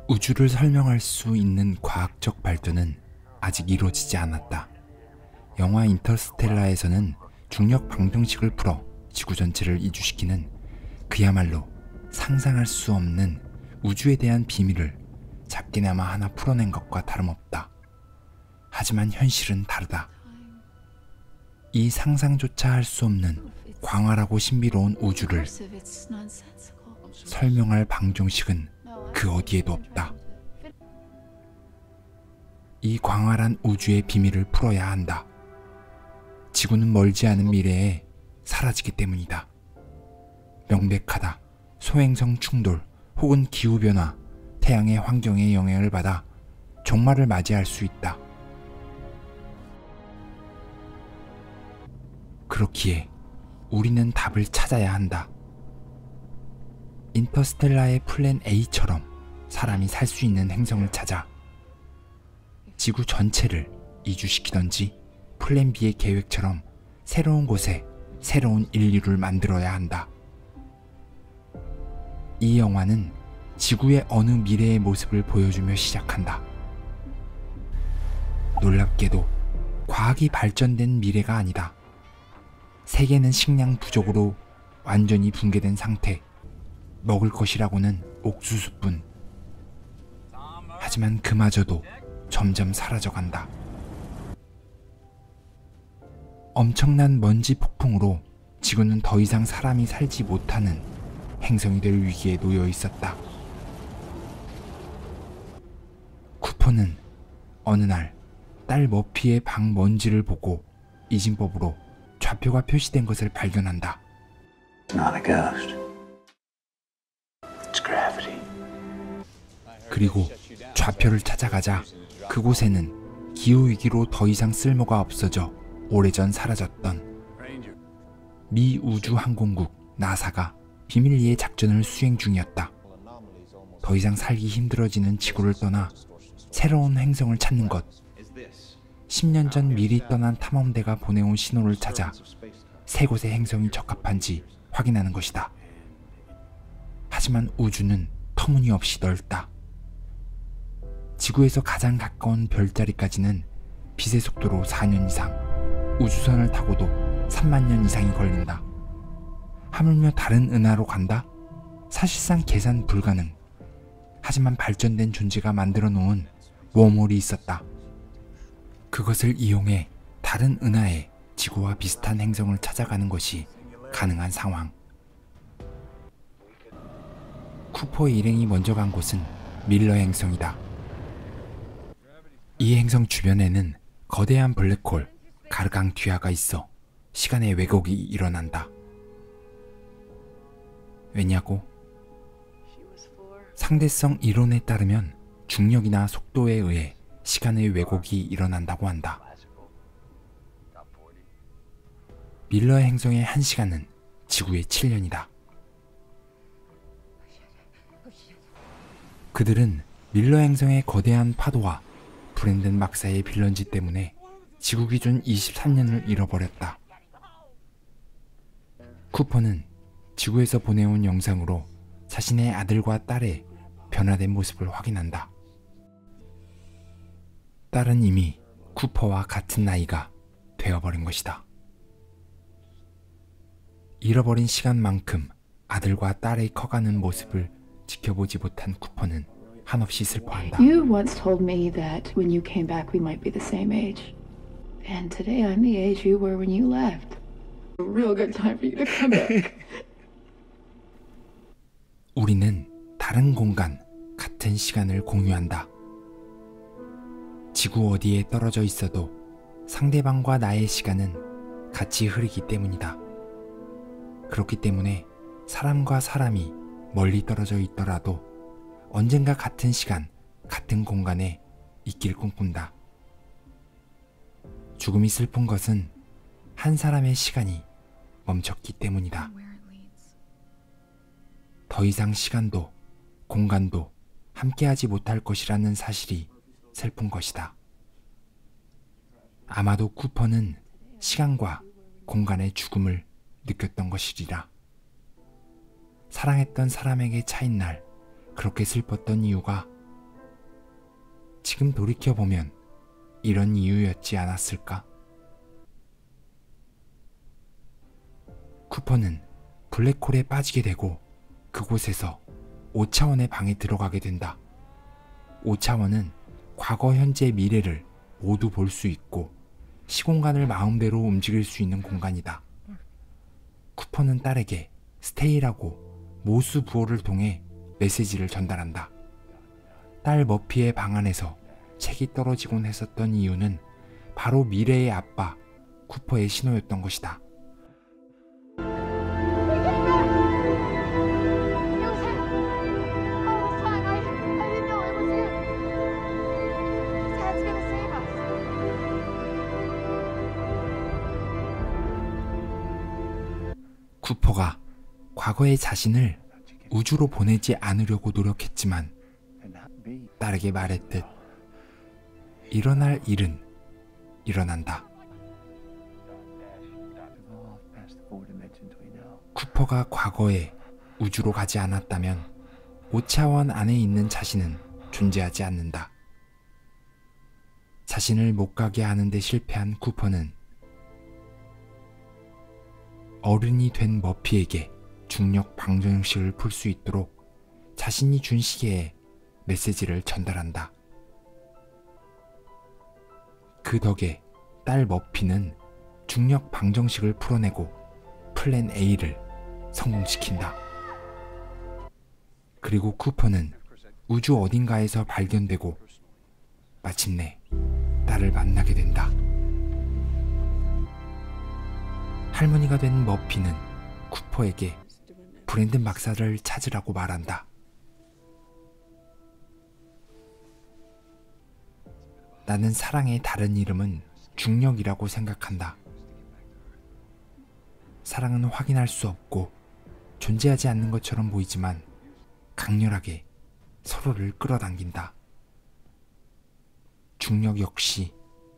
우주를 설명할 수 있는 과학적 발전은 아직 이루어지지 않았다. 영화 인터스텔라에서는 중력 방정식을 풀어 지구 전체를 이주시키는 그야말로 상상할 수 없는 우주에 대한 비밀을 작게나마 하나 풀어낸 것과 다름없다. 하지만 현실은 다르다. 이 상상조차 할 수 없는 광활하고 신비로운 우주를 설명할 방정식은 그 어디에도 없다. 이 광활한 우주의 비밀을 풀어야 한다. 지구는 멀지 않은 미래에 사라지기 때문이다. 명백하다. 소행성 충돌 혹은 기후변화, 태양의 환경에 영향을 받아 종말을 맞이할 수 있다. 그렇기에 우리는 답을 찾아야 한다. 인터스텔라의 플랜 A처럼 사람이 살 수 있는 행성을 찾아 지구 전체를 이주시키던지 플랜 B의 계획처럼 새로운 곳에 새로운 인류를 만들어야 한다. 이 영화는 지구의 어느 미래의 모습을 보여주며 시작한다. 놀랍게도 과학이 발전된 미래가 아니다. 세계는 식량 부족으로 완전히 붕괴된 상태. 먹을 것이라고는 옥수수뿐. 하지만 그마저도 점점 사라져간다. 엄청난 먼지 폭풍으로 지구는 더 이상 사람이 살지 못하는 행성이 될 위기에 놓여 있었다. 쿠퍼는 어느 날 딸 머피의 방 먼지를 보고 이진법으로 좌표가 표시된 것을 발견한다. It's not a ghost. It's gravity. 그리고 좌표를 찾아가자 그곳에는 기후위기로 더 이상 쓸모가 없어져 오래전 사라졌던 미 우주항공국 나사가 비밀리에 작전을 수행 중이었다. 더 이상 살기 힘들어지는 지구를 떠나 새로운 행성을 찾는 것. 10년 전 미리 떠난 탐험대가 보내온 신호를 찾아 세 곳의 행성이 적합한지 확인하는 것이다. 하지만 우주는 터무니없이 넓다. 지구에서 가장 가까운 별자리까지는 빛의 속도로 4년 이상, 우주선을 타고도 3만 년 이상이 걸린다. 하물며 다른 은하로 간다? 사실상 계산 불가능. 하지만 발전된 존재가 만들어 놓은 웜홀이 있었다. 그것을 이용해 다른 은하에 지구와 비슷한 행성을 찾아가는 것이 가능한 상황. 쿠퍼의 일행이 먼저 간 곳은 밀러 행성이다. 이 행성 주변에는 거대한 블랙홀 가르강튀아가 있어 시간의 왜곡이 일어난다. 왜냐고? 상대성 이론에 따르면 중력이나 속도에 의해 시간의 왜곡이 일어난다고 한다. 밀러 행성의 1시간은 지구의 7년이다. 그들은 밀러 행성의 거대한 파도와 브랜든 박사의 빌런짓 때문에 지구 기준 23년을 잃어버렸다. 쿠퍼는 지구에서 보내온 영상으로 자신의 아들과 딸의 변화된 모습을 확인한다. 딸은 이미 쿠퍼와 같은 나이가 되어버린 것이다. 잃어버린 시간만큼 아들과 딸의 커가는 모습을 지켜보지 못한 쿠퍼는 한없이 슬퍼한다. You once told me that when you came back we might be the same age. And today I'm the age you were when you left. A real good time for you to come back. 우리는 다른 공간, 같은 시간을 공유한다. 지구 어디에 떨어져 있어도 상대방과 나의 시간은 같이 흐르기 때문이다. 그렇기 때문에 사람과 사람이 멀리 떨어져 있더라도 언젠가 같은 시간, 같은 공간에 있길 꿈꾼다. 죽음이 슬픈 것은 한 사람의 시간이 멈췄기 때문이다. 더 이상 시간도 공간도 함께하지 못할 것이라는 사실이 슬픈 것이다. 아마도 쿠퍼는 시간과 공간의 죽음을 느꼈던 것이리라. 사랑했던 사람에게 차인 날 그렇게 슬펐던 이유가 지금 돌이켜보면 이런 이유였지 않았을까? 쿠퍼는 블랙홀에 빠지게 되고 그곳에서 5차원의 방에 들어가게 된다. 5차원은 과거, 현재, 미래를 모두 볼 수 있고 시공간을 마음대로 움직일 수 있는 공간이다. 쿠퍼는 딸에게 스테이라고 모수 부호를 통해 메시지를 전달한다. 딸 머피의 방 안에서 책이 떨어지곤 했었던 이유는 바로 미래의 아빠 쿠퍼의 신호였던 것이다. 쿠퍼가 과거의 자신을 우주로 보내지 않으려고 노력했지만 딸에게 말했듯 일어날 일은 일어난다. 쿠퍼가 과거에 우주로 가지 않았다면 5차원 안에 있는 자신은 존재하지 않는다. 자신을 못 가게 하는데 실패한 쿠퍼는 어른이 된 머피에게 중력 방정식을 풀 수 있도록 자신이 준 시계에 메시지를 전달한다. 그 덕에 딸 머피는 중력 방정식을 풀어내고 플랜 A를 성공시킨다. 그리고 쿠퍼는 우주 어딘가에서 발견되고 마침내 딸을 만나게 된다. 할머니가 된 머피는 쿠퍼에게 브랜든 박사를 찾으라고 말한다. 나는 사랑의 다른 이름은 중력이라고 생각한다. 사랑은 확인할 수 없고 존재하지 않는 것처럼 보이지만 강렬하게 서로를 끌어당긴다. 중력 역시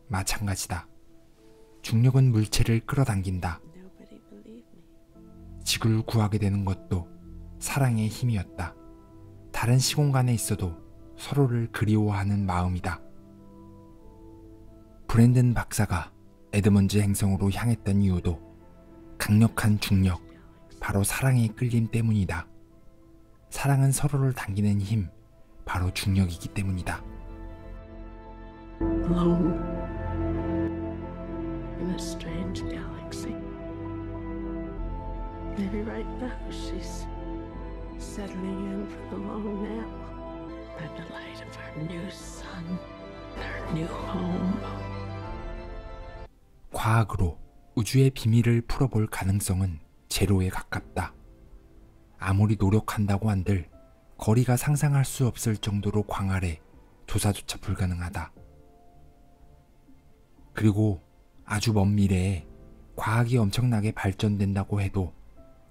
마찬가지다. 중력은 물체를 끌어당긴다. 지구를 구하게 되는 것도 사랑의 힘이었다. 다른 시공간에 있어도 서로를 그리워하는 마음이다. 브랜든 박사가 에드먼즈 행성으로 향했던 이유도 강력한 중력, 바로 사랑의 끌림 때문이다. 사랑은 서로를 당기는 힘, 바로 중력이기 때문이다. Alone in a strange galaxy. Maybe right now she's settling in for the long nap by the light of our new sun, our new home. 과학으로 우주의 비밀을 풀어볼 가능성은 제로에 가깝다. 아무리 노력한다고 한들 거리가 상상할 수 없을 정도로 광활해 조사조차 불가능하다. 그리고 아주 먼 미래에 과학이 엄청나게 발전된다고 해도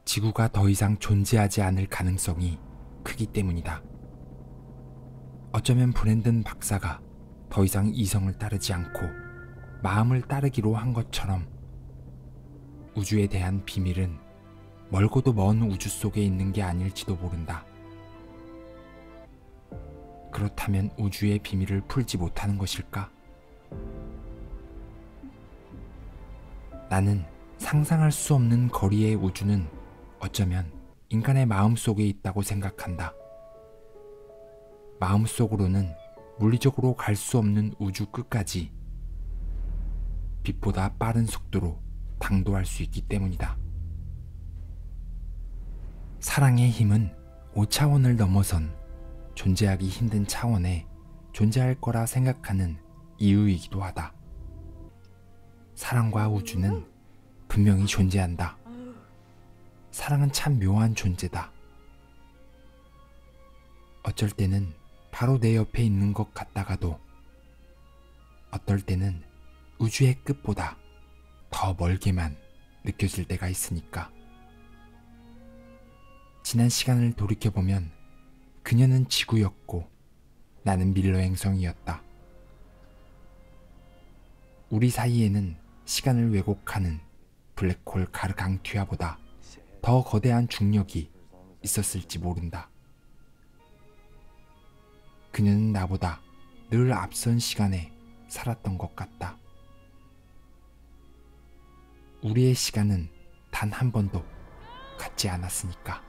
지구가 더 이상 존재하지 않을 가능성이 크기 때문이다. 어쩌면 브랜든 박사가 더 이상 이성을 따르지 않고 마음을 따르기로 한 것처럼 우주에 대한 비밀은 멀고도 먼 우주 속에 있는 게 아닐지도 모른다. 그렇다면 우주의 비밀을 풀지 못하는 것일까? 나는 상상할 수 없는 거리의 우주는 어쩌면 인간의 마음속에 있다고 생각한다. 마음속으로는 물리적으로 갈 수 없는 우주 끝까지 빛보다 빠른 속도로 당도할 수 있기 때문이다. 사랑의 힘은 5차원을 넘어선 존재하기 힘든 차원에 존재할 거라 생각하는 이유이기도 하다. 사랑과 우주는 분명히 존재한다. 사랑은 참 묘한 존재다. 어쩔 때는 바로 내 옆에 있는 것 같다가도 어떨 때는 우주의 끝보다 더 멀게만 느껴질 때가 있으니까. 지난 시간을 돌이켜보면 그녀는 지구였고 나는 밀러 행성이었다. 우리 사이에는 시간을 왜곡하는 블랙홀 가르강튀아보다 더 거대한 중력이 있었을지 모른다. 그녀는 나보다 늘 앞선 시간에 살았던 것 같다. 우리의 시간은 단 한 번도 같지 않았으니까.